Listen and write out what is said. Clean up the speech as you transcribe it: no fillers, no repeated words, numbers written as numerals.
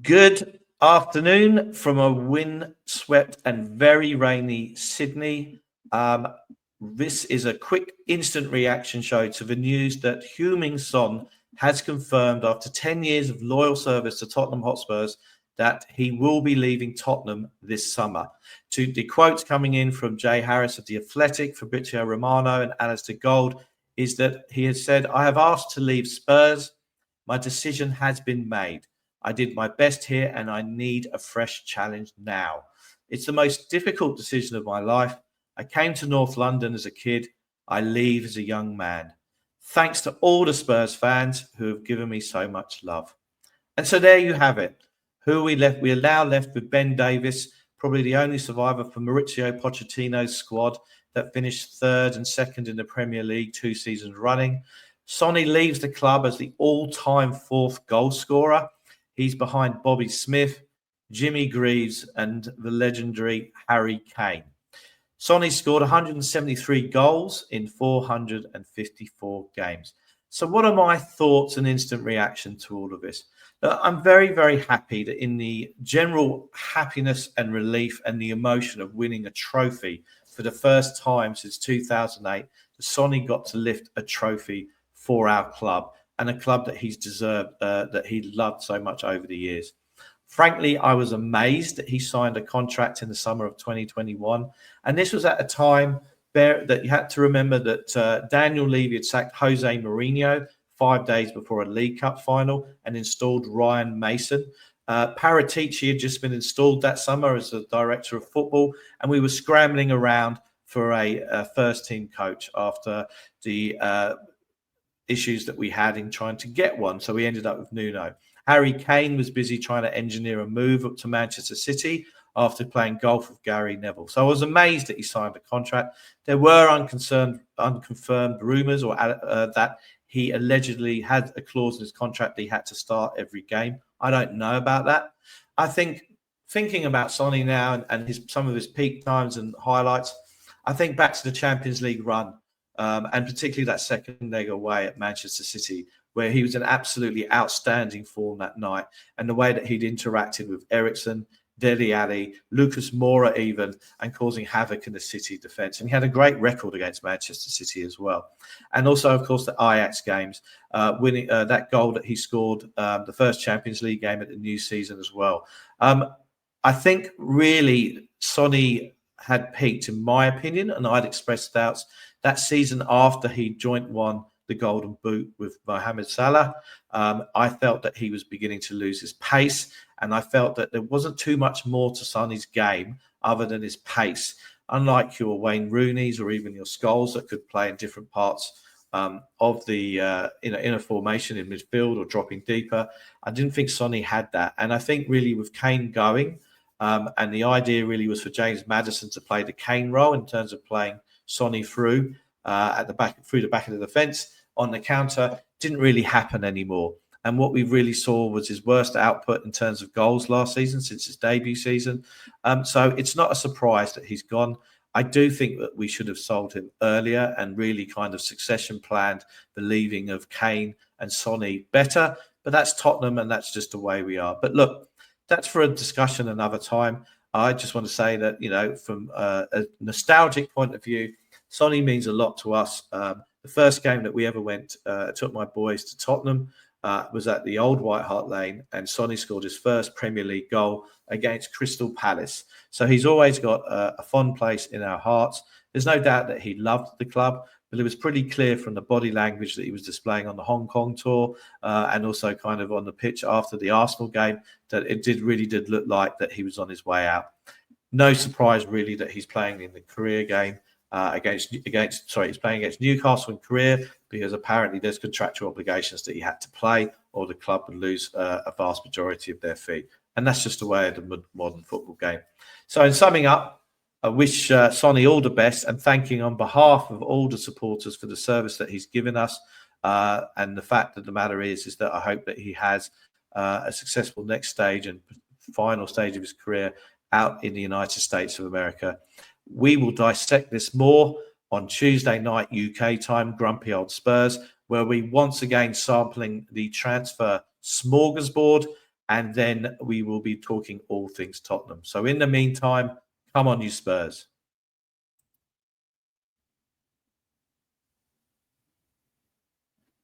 Good afternoon from a wind-swept and very rainy Sydney. Um, this is a quick instant reaction show to the news that Heung-Min Son has confirmed after 10 years of loyal service to Tottenham Hotspurs that he will be leaving Tottenham this summer. To the quotes coming in from Jay Harris of The Athletic, Fabrizio Romano and Alistair Gold is that he has said, "I have asked to leave Spurs. My decision has been made. I did my best here and I need a fresh challenge now. It's the most difficult decision of my life. I came to North London as a kid. I leave as a young man. Thanks to all the Spurs fans who have given me so much love." And so there you have it. Who are we left? We are now left with Ben Davies, probably the only survivor from Maurizio Pochettino's squad that finished third and second in the Premier League 2 seasons running. Sonny leaves the club as the all-time fourth goal scorer. He's behind Bobby Smith, Jimmy Greaves, and the legendary Harry Kane. Sonny scored 173 goals in 454 games. So what are my thoughts and instant reaction to all of this? I'm very, very happy that in the general happiness and relief and the emotion of winning a trophy for the first time since 2008, Sonny got to lift a trophy for our club and a club that he's deserved, that he loved so much over the years. Frankly, I was amazed that he signed a contract in the summer of 2021. And this was at a time that you had to remember that Daniel Levy had sacked Jose Mourinho 5 days before a League Cup final and installed Ryan Mason. Paratici had just been installed that summer as the director of football, and we were scrambling around for a first-team coach after the issues that we had in trying to get one. So we ended up with Nuno. Harry Kane was busy trying to engineer a move up to Manchester City after playing golf with Gary Neville. So I was amazed that he signed a contract. There were unconfirmed rumours or that he allegedly had a clause in his contract that he had to start every game. I don't know about that. I think thinking about Sonny now and some of his peak times and highlights, I think back to the Champions League run, and particularly that second leg away at Manchester City, where he was in absolutely outstanding form that night, and the way that he'd interacted with Eriksen, Dele Alli, Lucas Moura even, and causing havoc in the City defence. And he had a great record against Manchester City as well. And also, of course, the Ajax games, winning that goal that he scored, the first Champions League game at the new season as well. I think really Sonny had peaked, in my opinion, and I'd expressed doubts that season after he won the Golden Boot with Mohamed Salah. I felt that he was beginning to lose his pace, and I felt that there wasn't too much more to Sonny's game other than his pace. Unlike your Wayne Rooney's or even your Scholes that could play in different parts of the in a formation in midfield or dropping deeper, I didn't think Sonny had that. And I think really with Kane going, and the idea really was for James Maddison to play the Kane role in terms of playing Sonny through at the back of the defence on the counter, didn't really happen anymore. And what we really saw was his worst output in terms of goals last season since his debut season. So it's not a surprise that he's gone. I do think that we should have sold him earlier and really kind of succession planned the leaving of Kane and Sonny better. But that's Tottenham, and that's just the way we are. But look, that's for a discussion another time. I just want to say that, from a nostalgic point of view, Sonny means a lot to us. The first game that we ever went, took my boys to Tottenham, was at the old White Hart Lane, and Sonny scored his first Premier League goal against Crystal Palace. So he's always got a fond place in our hearts. There's no doubt that he loved the club, but it was pretty clear from the body language that he was displaying on the Hong Kong tour, and also kind of on the pitch after the Arsenal game, that it really did look like that he was on his way out. No surprise really that he's playing in the career game. He's playing against Newcastle in career because apparently there's contractual obligations that he had to play, or the club would lose a vast majority of their fee. And that's just the way of the modern football game. So in summing up, I wish Sonny all the best, and thanking on behalf of all the supporters for the service that he's given us. And the fact of the matter is that I hope that he has a successful next stage and final stage of his career out in the United States of America. We will dissect this more on Tuesday night UK time, Grumpy Old Spurs, where we once again sampling the transfer smorgasbord and then we will be talking all things Tottenham. So in the meantime, come on, you Spurs.